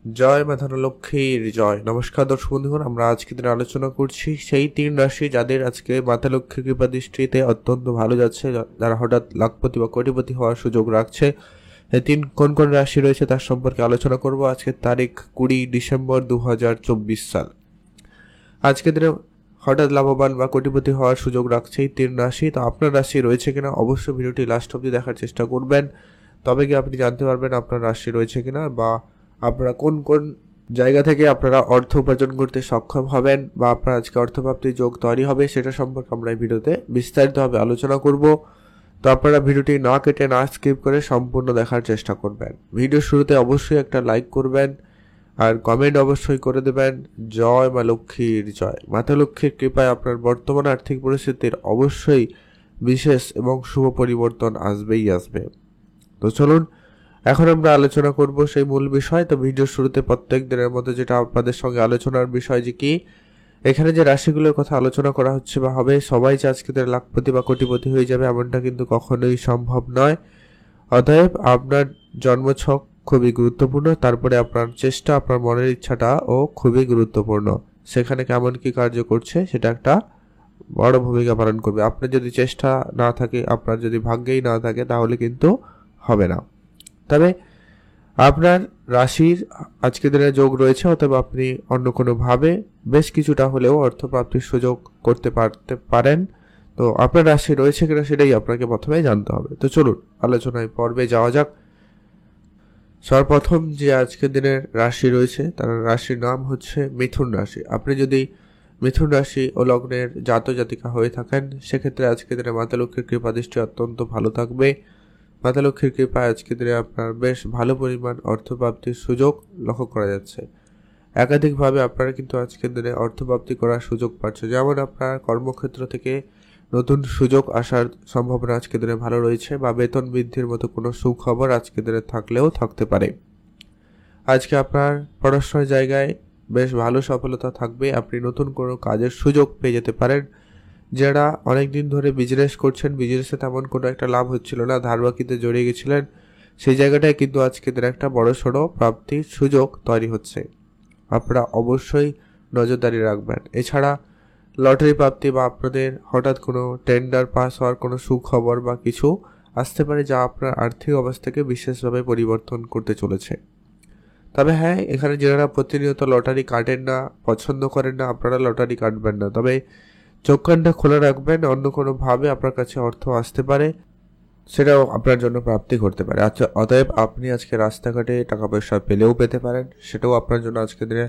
জয় মা ধনলক্ষ্মীর জয়। নমস্কার দর্শক বন্ধুগণ, আমরা আজকে দিনে আলোচনা করছি সেই 3 রাশি যাদের আজকে মাতা লক্ষ্মীর কৃপা দৃষ্টিতে অত্যন্ত ভালো যাচ্ছে, যারা হঠাৎ লাখপতি বা কোটিপতি হওয়ার সুযোগ রাখছে। এই কোন কোন রাশি রয়েছে তার সম্পর্কে আলোচনা করব। আজকের তারিখ 20 ডিসেম্বর 2024 সাল। আজকে দিনে হঠাৎ লাভবান বা কোটিপতি হওয়ার সুযোগ রাখছে এই 3 রাশি। তো আপনার রাশি রয়েছে কিনা অবশ্যই ভিডিওটি লাস্ট অবধি দেখার চেষ্টা করবেন, তবে কি আপনি জানতে পারবেন আপনার রাশি রয়েছে কিনা, বা আপনারা কোন কোন জায়গা থেকে আপনারা অর্থ উপার্জন করতে সক্ষম হবেন, বা আপনার আজকে অর্থপ্রাপ্তির যোগ তৈরি হবে, সেটা সম্পর্কে আমরা এই ভিডিওতে বিস্তারিতভাবে আলোচনা করব। তো আপনারা ভিডিওটি না কেটে না স্কিপ করে সম্পূর্ণ দেখার চেষ্টা করবেন। ভিডিও শুরুতে অবশ্যই একটা লাইক করবেন আর কমেন্ট অবশ্যই করে দেবেন জয় মা লক্ষ্মীর জয়। মাতা লক্ষ্মীর কৃপায় আপনার বর্তমান আর্থিক পরিস্থিতির অবশ্যই বিশেষ এবং শুভ পরিবর্তন আসবেই আসবে। তো চলুন এখন আমরা আলোচনা করব সেই মূল বিষয়। তো ভিডিও শুরুতে প্রত্যেক দিনের মতো যেটা আপনাদের সঙ্গে আলোচনার বিষয় যে কি, এখানে যে রাশিগুলোর কথা আলোচনা করা হচ্ছে বা হবে, সবাই যে আজকে লাখপতি বা কোটিপতি হয়ে যাবে এমনটা কিন্তু কখনোই সম্ভব নয়। অতএব আপনার জন্মছক খুবই গুরুত্বপূর্ণ, তারপরে আপনার চেষ্টা, আপনার মনের ইচ্ছাটাও খুবই গুরুত্বপূর্ণ। সেখানে কেমন কি কার্য করছে সেটা একটা বড় ভূমিকা পালন করবে। আপনার যদি চেষ্টা না থাকে, আপনার যদি ভাগ্যেই না থাকে, তাহলে কিন্তু হবে না। তবে আপনার রাশির আজকে দিনে যোগ রয়েছে, অথবা আপনি অন্য কোনোভাবে বেশ কিছুটা হলেও অর্থপ্রাপ্তির সুযোগ করতে পারেন। তো আপনার রাশি রয়েছে কিনা সেটাই আপনাকে প্রথমে জানতে হবে। তো চলুন আলোচনায় পর্বে যাওয়া যাক। সর্বপ্রথম যে আজকের দিনের রাশি রয়েছে তার রাশির নাম হচ্ছে মিথুন রাশি। আপনি যদি মিথুন রাশি ও লগ্নের জাতিকা হয়ে থাকেন, সেক্ষেত্রে আজকের দিনে মাতা লক্ষ্মীর কৃপা দৃষ্টি অত্যন্ত ভালো থাকবে। মাতা লক্ষ্মীর কৃপায় আজকের দিনে আপনার বেশ ভালো পরিমাণ অর্থপ্রাপ্তির সুযোগ লক্ষ্য করা যাচ্ছে। একাধিকভাবে আপনারা কিন্তু আজকের দিনে অর্থপ্রাপ্তি করার সুযোগ পাচ্ছে। যেমন আপনার কর্মক্ষেত্র থেকে নতুন সুযোগ আসার সম্ভাবনা আজকের দিনে ভালো রয়েছে, বা বেতন বৃদ্ধির মতো কোনো সুখবর আজকের দিনে থাকলেও থাকতে পারে। আজকে আপনার পড়াশোনার জায়গায় বেশ ভালো সফলতা থাকবে। আপনি নতুন কোনো কাজের সুযোগ পেয়ে যেতে পারেন। যারা অনেক দিন ধরে বিজনেস করছেন, বিজনেসে তেমন কোনো একটা লাভ হচ্ছিল না, ধারবাকিতে জড়িয়ে গেছিলেন, সেই জায়গাটায় কিন্তু আজকে দিন একটা বড় সড়ো প্রাপ্তির সুযোগ তৈরি হচ্ছে। আপনারা অবশ্যই নজরদারি রাখবেন। এছাড়া লটারি প্রাপ্তি বা আপনাদের হঠাৎ কোনো টেন্ডার পাস হওয়ার কোনো সুখবর বা কিছু আসতে পারে, যা আপনার আর্থিক অবস্থাকে বিশেষভাবে পরিবর্তন করতে চলেছে। তবে হ্যাঁ, এখানে যারা প্রতিনিয়ত লটারি কাটেন না, পছন্দ করেন না, আপনারা লটারি কাটবেন না। তবে চোখ কানটা খোলা রাখবেন, অন্য কোনোভাবে আপনার কাছে অর্থ আসতে পারে, সেটাও আপনার জন্য প্রাপ্তি করতে পারে। আচ্ছা, অতএব আপনি আজকে রাস্তাঘাটে টাকা পয়সা পেলেও পেতে পারেন, সেটাও আপনার জন্য আজকের দিনে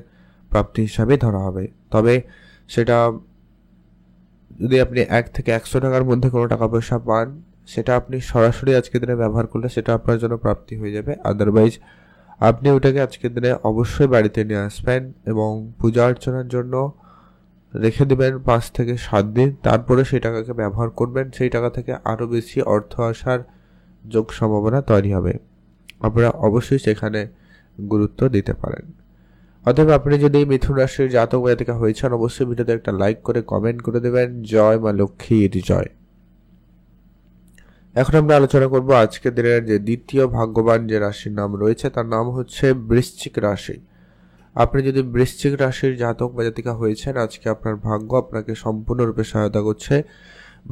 প্রাপ্তি হিসাবে ধরা হবে। তবে সেটা যদি আপনি 1 থেকে 100 টাকার মধ্যে কোনো টাকা পয়সা পান, সেটা আপনি সরাসরি আজকের দিনে ব্যবহার করলে সেটা আপনার জন্য প্রাপ্তি হয়ে যাবে। আদারওয়াইজ আপনি ওটাকে আজকের দিনে অবশ্যই বাড়িতে নিয়ে আসবেন এবং পূজা অর্চনার জন্য রেখে দেবেন 5 থেকে 7 দিন। তারপরে সেই টাকাকে ব্যবহার করবেন। সেই টাকা থেকে আরও বেশি অর্থ আসার যোগ সম্ভাবনা তৈরি হবে। আপনারা অবশ্যই সেখানে গুরুত্ব দিতে পারেন। অতএব আপনি যদি মিথুন রাশির জাতিকা হয়েছেন, অবশ্যই ভিডিওতে একটা লাইক করে কমেন্ট করে দেবেন জয় মা লক্ষ্মীর জয়। এখন আমরা আলোচনা করব আজকের দিনের যে দ্বিতীয় ভাগ্যবান যে রাশির নাম রয়েছে তার নাম হচ্ছে বৃশ্চিক রাশি। আপনি যদি বৃশ্চিক রাশির জাতক বা জাতিকা হয়েছেন, আজকে আপনার ভাগ্য আপনাকে সম্পূর্ণরূপে সহায়তা করছে।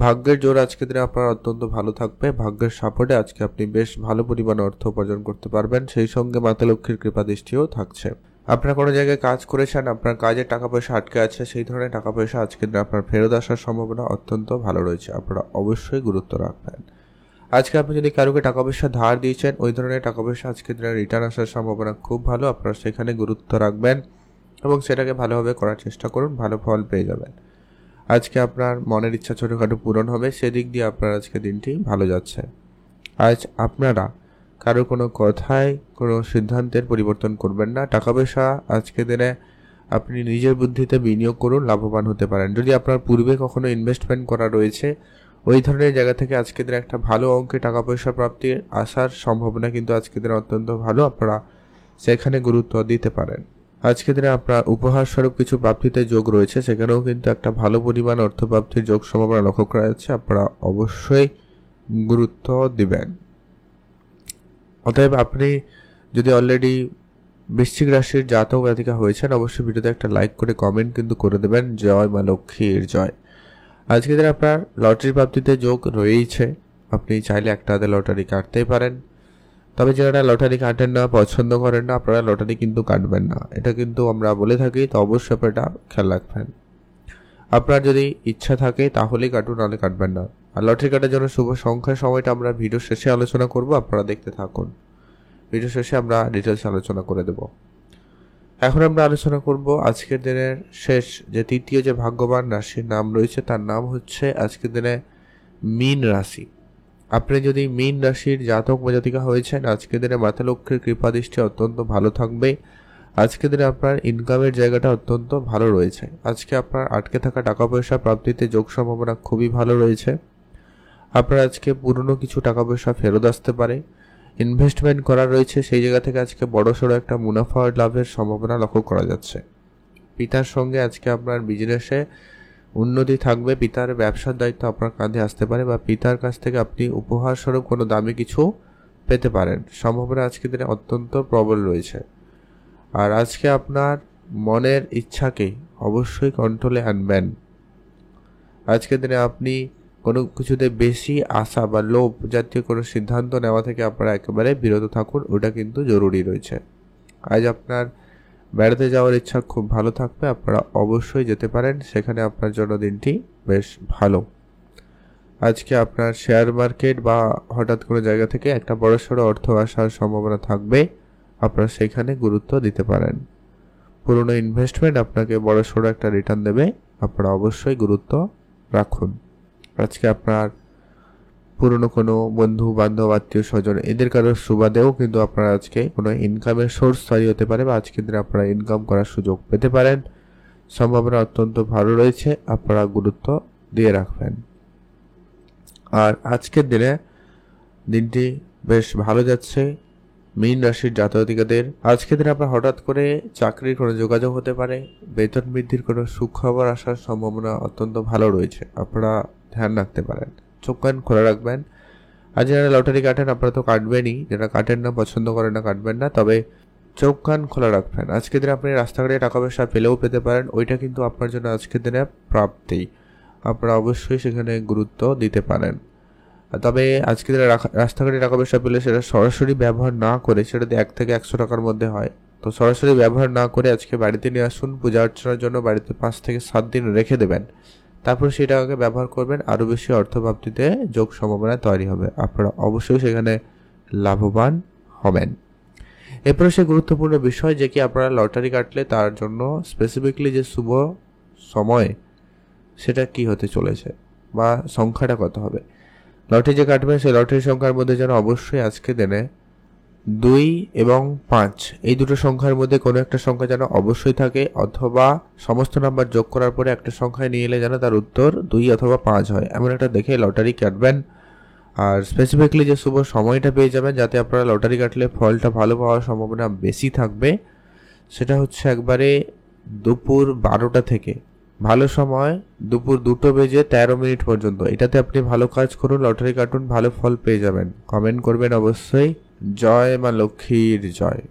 ভাগ্যের জোর আজকের দিনে আপনার অত্যন্ত ভালো থাকবে। ভাগ্যের সাপোর্টে আজকে আপনি বেশ ভালো পরিমাণ অর্থ উপার্জন করতে পারবেন। সেই সঙ্গে মাতা লক্ষ্মীর কৃপা দৃষ্টিও থাকছে। আপনার কোনো জায়গায় কাজ করেছেন, আপনার কাজে টাকা পয়সা আটকে আছে, সেই ধরনের টাকা পয়সা আজকের দিনে আপনার ফেরত আসার সম্ভাবনা অত্যন্ত ভালো রয়েছে। আপনারা অবশ্যই গুরুত্ব রাখবেন। আজকে আপনি যদি কারোকে টাকা পয়সা ধার দিয়েছেন, ওই ধরনের টাকা পয়সা আজকের দিনে রিটার্ন আসার সম্ভাবনা খুব ভালো। আপনারা সেখানে গুরুত্ব রাখবেন এবং সেটাকে ভালোভাবে করার চেষ্টা করুন, ভালো ফল পেয়ে যাবেন। আজকে আপনার মনের ইচ্ছা ছোটোখাটো পূরণ হবে, সেদিক দিয়ে আপনার আজকে দিনটি ভালো যাচ্ছে। আজ আপনারা কারো কোনো কথায় কোনো সিদ্ধান্তের পরিবর্তন করবেন না। টাকা পয়সা আজকে দিনে আপনি নিজের বুদ্ধিতে বিনিয়োগ করুন, লাভবান হতে পারেন। যদি আপনার পূর্বে কখনো ইনভেস্টমেন্ট করা রয়েছে, ওই ধরনের জায়গা থেকে আজকের দিনে একটা ভালো অঙ্কে টাকা পয়সা প্রাপ্তির আসার সম্ভাবনা কিন্তু আজকের দিনে অত্যন্ত ভালো। আপনারা সেখানে গুরুত্ব দিতে পারেন। আজকের দিনে আপনার উপহার স্বরূপ কিছু প্রাপ্তিতে যোগ রয়েছে, সেখানেও কিন্তু একটা ভালো পরিমাণ অর্থপ্রাপ্তির যোগ সম্ভাবনা লক্ষ্য করা যাচ্ছে। আপনারা অবশ্যই গুরুত্ব দিবেন। অতএব আপনি যদি অলরেডি বৃশ্চিক রাশির জাতক জাতিকা হয়েছেন অবশ্যই ভিডিওতে একটা লাইক করে কমেন্ট কিন্তু করে দেবেন। জয় মা লক্ষ্মীর জয়। আজকে দিন আপনার লটারি প্রাপ্তিতে যোগ রয়েইছে। আপনি চাইলে একটা হাতে লটারি কাটতেই পারেন, তবে যারা লটারি কাটেন না, পছন্দ করেন না, আপনারা লটারি কিন্তু কাটবেন না, এটা কিন্তু আমরা বলে থাকি। তো অবশ্যই আপনারা খেয়াল রাখবেন। আপনার যদি ইচ্ছা থাকে তাহলেই কাটুন, নাহলে কাটবেন না। আর লটারি কাটার জন্য শুভ সংখ্যার সময়টা আমরা ভিডিও শেষে আলোচনা করব, আপনারা দেখতে থাকুন। ভিডিও শেষে আমরা ডিটেলস আলোচনা করে দেব। এখন আমরা আলোচনা করব আজকের দিনের শেষ যে তৃতীয় যে ভাগ্যবান রাশির নাম রয়েছে, তার নাম হচ্ছে আজকের দিনে মীন রাশি। আপনি যদি মীন রাশির জাতক বা জাতিকা হয়েছেন, আজকের দিনে মাতা লক্ষ্মীর কৃপা দৃষ্টি অত্যন্ত ভালো থাকবে। আজকের দিনে আপনার ইনকামের জায়গাটা অত্যন্ত ভালো রয়েছে। আজকে আপনার আটকে থাকা টাকা পয়সা প্রাপ্তিতে যোগ সম্ভাবনা খুবই ভালো রয়েছে। আপনার আজকে পুরনো কিছু টাকা পয়সা ফেরত আসতে পারে। ইনভেস্টমেন্ট করা রয়েছে, সেই জায়গা থেকে আজকে বড়সড় একটা মুনাফা লাভের সম্ভাবনা লক্ষ্য করা যাচ্ছে। পিতার সঙ্গে আজকে আপনার বিজনেসে উন্নতি থাকবে। পিতার ব্যবসার দায়িত্ব আপনার কাঁধে আসতে পারে, বা পিতার কাছ থেকে আপনি উপহার স্বরূপ কোনো দামি কিছু পেতে পারেন। সম্ভাবনা আজকের দিনে অত্যন্ত প্রবল রয়েছে। আর আজকে আপনার মনের ইচ্ছাকে অবশ্যই কন্ট্রোলে আনবেন। আজকের দিনে আপনি কোনো কিছুতে বেশি আশা বা লোভ জাতীয় কোনো সিদ্ধান্ত নেওয়া থেকে আপনারা একেবারে বিরত থাকুন, ওটা কিন্তু জরুরি রয়েছে। আজ আপনার বেড়াতে যাওয়ার ইচ্ছা খুব ভালো থাকবে, আপনারা অবশ্যই যেতে পারেন, সেখানে আপনার জন্য দিনটি বেশ ভালো। আজকে আপনার শেয়ার মার্কেট বা হঠাৎ কোনো জায়গা থেকে একটা বড়সড় অর্থ আসার সম্ভাবনা থাকবে, আপনারা সেখানে গুরুত্ব দিতে পারেন। পুরনো ইনভেস্টমেন্ট আপনাকে বড়সড় একটা রিটার্ন দেবে, আপনারা অবশ্যই গুরুত্ব রাখুন। আজকে আপনার পুরনো কোনো বন্ধু বান্ধব আত্মীয় স্বজন এদের কারোর সুবাদেও কিন্তু আপনারা আজকে কোনো ইনকামের সোর্স তৈরি হতে পারে, বা আজকের দিনে আপনারা ইনকাম করার সুযোগ পেতে পারেন। সম্ভাবনা অত্যন্ত ভালো রয়েছে, আপনারা গুরুত্ব দিয়ে রাখবেন। আর আজকের দিনে দিনটি বেশ ভালো যাচ্ছে মীন রাশির জাতক-জাতিকাদের। আজকের দিনে আপনার হঠাৎ করে চাকরির কোনো যোগাযোগ হতে পারে, বেতন বৃদ্ধির কোনো সুখবর আসার সম্ভাবনা অত্যন্ত ভালো রয়েছে, আপনারা ধ্যান রাখতে পারেন। চোখ কান খোলা রাখবেন। আর যারা লটারি কাটেন আপনারা তো কাটবেনই, যারা কাটেন না, পছন্দ করেন না, কাটবেন না, তবে চোখ কান খোলা রাখবেন। আজকের দিনে আপনি রাস্তাঘাটে টাকা পয়সা পেলেও পেতে পারেন, ওইটা কিন্তু আপনার জন্য আজকের দিনে প্রাপ্তি, আপনারা অবশ্যই সেখানে গুরুত্ব দিতে পারেন। তবে আজকে দিনে রাস্তাঘাটে টাকা পয়সা পেলে সেটা সরাসরি ব্যবহার না করে, সেটা 1 থেকে 100 টাকার মধ্যে হয়, তো সরাসরি ব্যবহার না করে আজকে বাড়িতে নিয়ে আসুন। পূজা অর্চনার জন্য বাড়িতে 5 থেকে 7 দিন রেখে দেবেন, তারপর সেই টাকাকে ব্যবহার করবেন, আরও বেশি অর্থপ্রাপ্তিতে যোগ সম্ভাবনা তৈরি হবে, আপনারা অবশ্যই সেখানে লাভবান হবেন। এরপরে সে গুরুত্বপূর্ণ বিষয় যে কি আপনারা লটারি কাটলে তার জন্য স্পেসিফিকলি যে শুভ সময় সেটা কি হতে চলেছে, বা সংখ্যাটা কত হবে। লটারি যে কাটবেন সেই লটারি সংখ্যার মধ্যে যেন অবশ্যই আজকে দিনে 2 এবং 5 এই দুটো সংখ্যার মধ্যে কোনো একটা সংখ্যা যেন অবশ্যই থাকে, অথবা সমস্ত নাম্বার যোগ করার পরে একটা সংখ্যায় নিয়ে এলে যেন তার উত্তর 2 অথবা 5 হয়, এমন একটা দেখে লটারি কাটবেন। আর স্পেসিফিকলি যে শুভ সময়টা পেয়ে যাবেন, যাতে আপনারা লটারি কাটলে ফলটা ভালো পাওয়ার সম্ভাবনা বেশি থাকবে, সেটা হচ্ছে একবারে দুপুর 12টা থেকে ভালো সময় দুপুর 2:13 পর্যন্ত। এটাতে আপনি ভালো কাজ করুন, লটারি কাটুন, ভালো ফল পেয়ে যাবেন। কমেন্ট করবেন অবশ্যই। জয় মা লক্ষ্মীর জয়।